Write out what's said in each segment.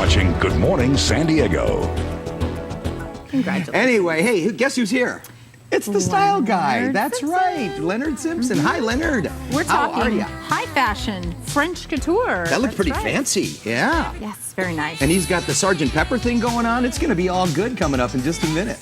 watching Good Morning San Diego. Congratulations. Anyway, hey, guess who's here? It's the style guy. Leonard That's Simpson. right, Leonard Simpson. Hi, Leonard. We're How are talking ya? high fashion, French couture. That looks That's pretty right. fancy. Yeah. Yes, very nice. And he's got the Sgt. Pepper thing going on. It's going to be all good coming up in just a minute.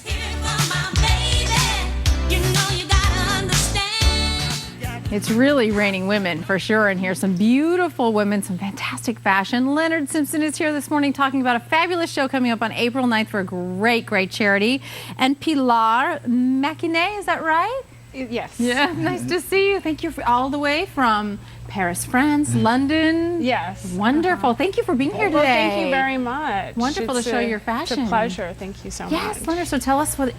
It's really raining women for sure in here. Some beautiful women, some fantastic fashion. Leonard Simpson is here this morning talking about a fabulous show coming up on April 9th for a great, great charity. And Pilar Maquinet, is that right? Yes. Yeah, nice to see you. Thank you for all the way from Paris, France, London. Yes. Wonderful. Thank you for being here today. Well, thank you very much. Wonderful to show your fashion. It's a pleasure. Thank you so much. Yes, Leonard, so tell us what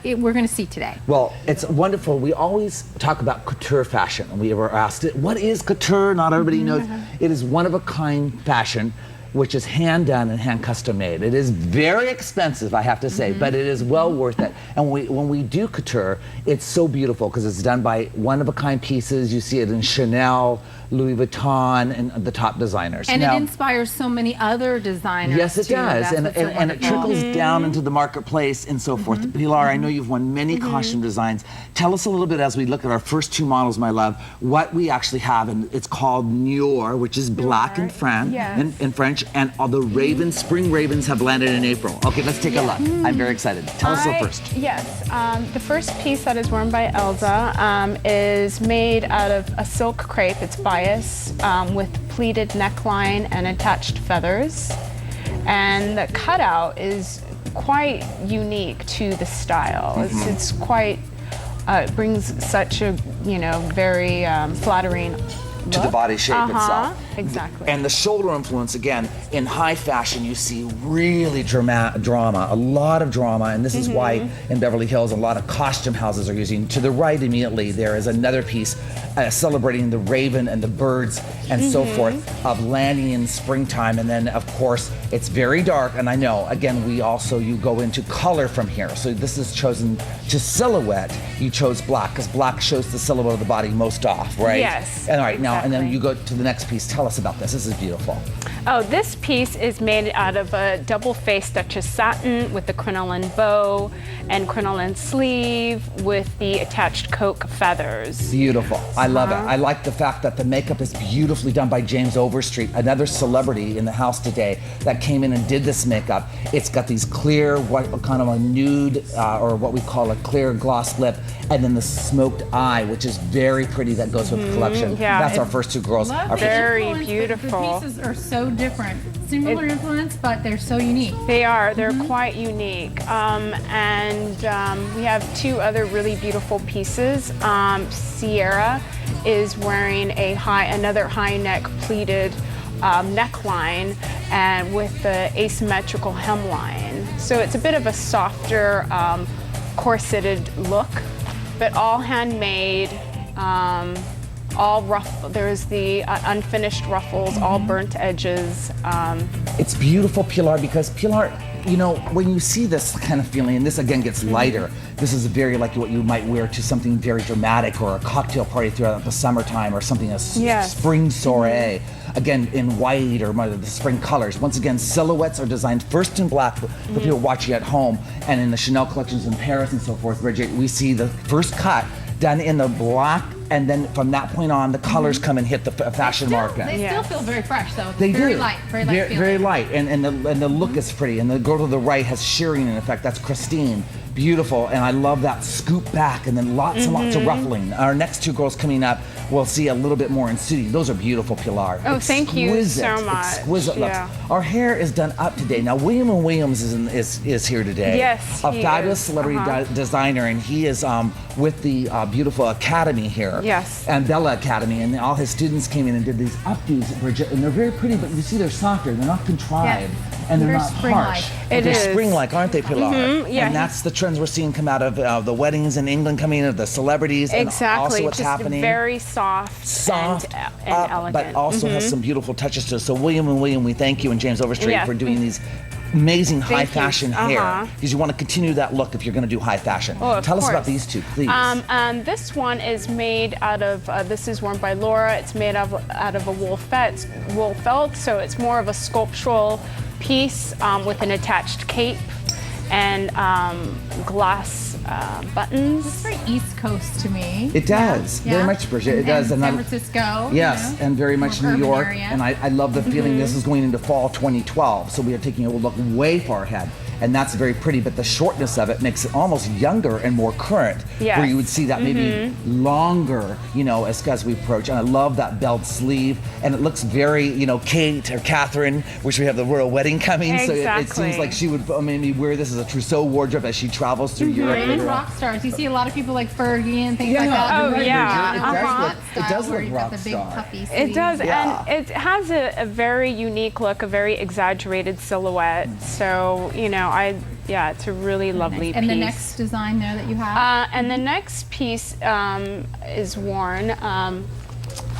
we're going to see today. Well, it's wonderful. We always talk about couture fashion. We were asked, what is couture? Not everybody knows. It is one-of-a-kind fashion, which is hand-done and hand-custom made. It is very expensive, I have to say, but it is well worth it. And when we do couture, it's so beautiful because it's done by one-of-a-kind pieces. You see it in Chanel, Louis Vuitton, and the top designers. And now, it inspires so many other designers. yes, it too. does, That's and what's so it wonderful. trickles down into the marketplace and so forth. Pilar, I know you've won many costume designs. Tell us a little bit as we look at our first two models, my love, what we actually have, and it's called Noir, which is black in France, Yes. in French, and all the ravens, spring ravens, have landed in April. Okay, let's take a look. I'm very excited. Tell us the first. Yes. The first piece that is worn by Elsa is made out of a silk crepe. It's bias with pleated neckline and attached feathers. And the cutout is quite unique to the style. It's quite, it brings such a, very flattering To the body shape itself. Exactly. And the shoulder influence, again, in high fashion, you see really drama, a lot of drama, and this is why in Beverly Hills a lot of costume houses are using. To the right immediately, there is another piece celebrating the raven and the birds and so forth of landing in springtime. And then, of course, it's very dark, and I know, again, you go into color from here. So this is chosen to silhouette. You chose black, because black shows the silhouette of the body most off, right? Yes. And all right, now, and then exactly. you go to the next piece. Tell us about this. This is beautiful. Oh, this piece is made out of a double-faced Duchess satin with the crinoline bow and crinoline sleeve with the attached coque feathers. Beautiful. I love it. I like the fact that the makeup is beautifully done by James Overstreet, another celebrity in the house today that came in and did this makeup. It's got these clear, what kind of a nude, or what we call a clear gloss lip, and then the smoked eye, which is very pretty, that goes with the collection. Yeah, That's our first two girls. Love Our the first- Very influence, beautiful. The pieces are so different. Similar influence, but they're so unique. They are. They're quite unique. We have two other really beautiful pieces. Sierra is wearing another high neck pleated neckline and with the asymmetrical hemline. So it's a bit of a softer corseted look, but all handmade. All rough. There's the unfinished ruffles, all burnt edges. It's beautiful, Pilar, because Pilar, when you see this kind of feeling, and this again gets lighter, this is very like what you might wear to something very dramatic or a cocktail party throughout the summertime or something, a spring soiree. Again, in white or the spring colors. Once again, silhouettes are designed first in black for people watching at home, and in the Chanel collections in Paris and so forth, Bridget, we see the first cut done in the black, and then from that point on, the colors come and hit the fashion market. They still feel very fresh, though. They very do. light, very light feeling. Very light, and the look is pretty. And the girl to the right has shearing in effect. That's Christine. Beautiful, and I love that scoop back, and then lots and lots of ruffling. Our next two girls coming up, we'll see a little bit more in Sudi. Those are beautiful, Pilar. Oh, thank you so much. Exquisite looks. Yeah. Our hair is done up today. Now, William & Williams is here today. Yes, a he fabulous is. celebrity designer, and he is with the beautiful Academy here. Yes. And Bella Academy, and all his students came in and did these updos, Bridget, and they're very pretty, but you see they're softer, they're not contrived, and they're Very not spring-like. harsh. It They're is. spring-like, aren't they, Pilar? yeah. And that's the trends we're seeing come out of the weddings in England, coming in, of the celebrities, Exactly. and also what's Just happening. very soft and up, elegant. but also has some beautiful touches to it. So William & William, we thank you, and James Overstreet for doing these amazing high Thank you. fashion hair, because you want to continue that look if you're going to do high fashion. Oh, of Tell us about course. these two, please. This one is made out of, this is worn by Laura. It's made out of a wool felt, so it's more of a sculptural piece with an attached cape and glass buttons. It's very East Coast to me. It does, Yeah. very much, Bridget. It does. And and San Francisco. Yes, you know, and very much more New urban York. area. And I love the feeling this is going into fall 2012. So we are taking a look way far ahead. And that's very pretty, but the shortness of it makes it almost younger and more current. Yes. Where you would see that maybe longer, you know, as we approach. And I love that belled sleeve. And it looks very, you know, Kate or Catherine, which we have the royal wedding coming. So it seems Exactly. like she would maybe wear this as a trousseau wardrobe as she travels through Europe. Even rock stars. You see a lot of people like Fergie and things like that. Oh, you're right, yeah. Bridget. It does Hot look, it style does where look you've got rock the big star. puffy It sleeves. does, Yeah. and it has a very unique look, a very exaggerated silhouette. So, you know, it's a really lovely And piece. the next design there that you have? And the next piece is worn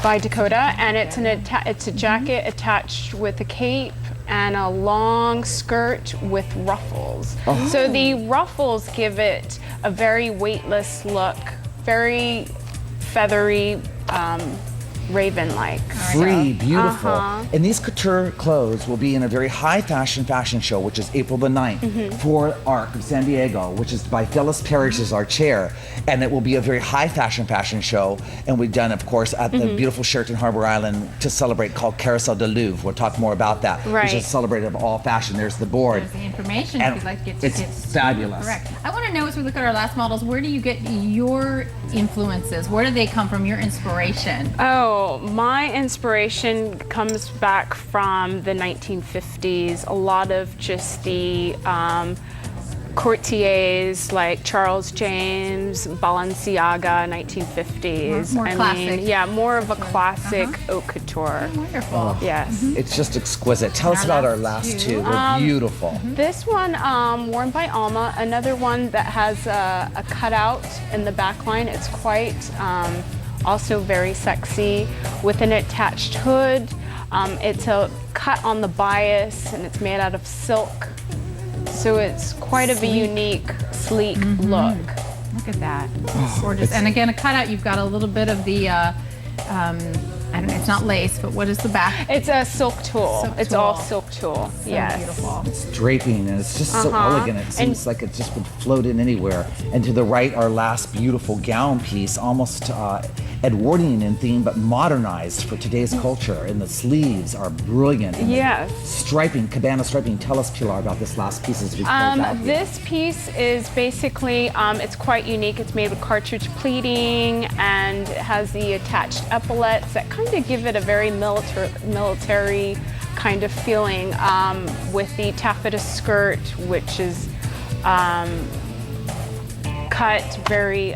by Dakota, and it's a jacket attached with a cape and a long skirt with ruffles. So the ruffles give it a very weightless look, very feathery, raven-like. Free, beautiful. Uh-huh. And these couture clothes will be in a very high fashion show, which is April the 9th for ARC of San Diego, which is by Phyllis Parrish as our chair. And it will be a very high fashion show. And we've done, of course, at the beautiful Sheraton Harbor Island to celebrate called Carousel de Louvre. We'll talk more about that, which Right. is celebrated of all fashion. There's the board. There's the information And if you'd like to get it's tickets. fabulous. Correct. I want to know, as we look at our last models, where do you get your influences? Where do they come from, your inspiration? Oh, my inspiration comes back from the 1950s. A lot of just the courtiers like Charles James, Balenciaga, 1950s. More classic. Yeah, more of a classic haute couture. Wonderful. Yes. It's just exquisite. Tell us Our about our last last two. two. They're beautiful. This one, worn by Alma, another one that has a cutout in the back line. It's quite also very sexy with an attached hood. It's a cut on the bias and it's made out of silk. So it's quite of a unique, sleek look. Look at that. Gorgeous. And again, a cutout, you've got a little bit of the, I don't know, it's not lace, but what is the back? It's a silk tulle. Silk It's tulle. all silk tulle. So yes. beautiful. It's draping and it's just so elegant. It seems like it just would float in anywhere. And to the right, our last beautiful gown piece, almost Edwardian in theme, but modernized for today's culture. And the sleeves are brilliant. And the Yes. striping, cabana striping. Tell us, Pilar, about this last piece as we close out here. This piece is basically, it's quite unique. It's made with cartridge pleating and it has the attached epaulets that kind of give it a very military kind of feeling with the taffeta skirt, which is cut very,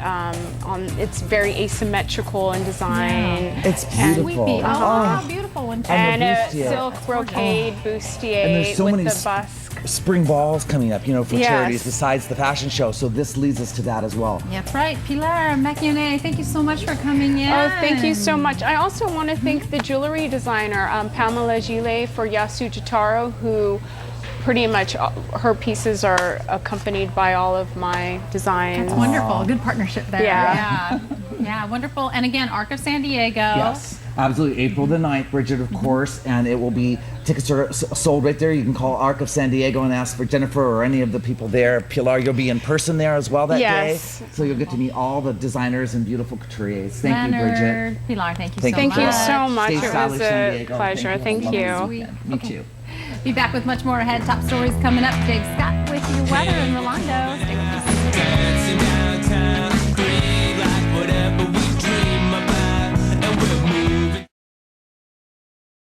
it's very asymmetrical in design. It's Sweet beautiful. bee. Oh, look Oh. how beautiful one. And And the a bustier. silk brocade bustier And there's so with many the busk. spring balls coming up, you know, for Yes. charities besides the fashion show. So this leads us to that as well. That's right. Pilar Macchione, thank you so much for coming in. Oh, thank you so much. I also want to thank the jewelry designer, Pamela Gile, for Yasu Jitaro, who pretty much her pieces are accompanied by all of my designs. That's wonderful. Good partnership there. Yeah. Yeah, wonderful. And again, Arc of San Diego. Yes, absolutely. April the 9th, Bridget, of course, and it will be, tickets are sold right there. You can call Arc of San Diego and ask for Jennifer or any of the people there. Pilar, you'll be in person there as well that Yes. day. So you'll get to meet all the designers and beautiful couturiers. Thank you, Bridget. Leonard, Pilar, thank you Thank so you. much. Thank you so much. Stay It was stylish, San a Diego. pleasure. Thank Have a you. lovely weekend. Me too. Be back with much more ahead. Top stories coming up. Dave Scott with your weather in Rolando. Stay with us.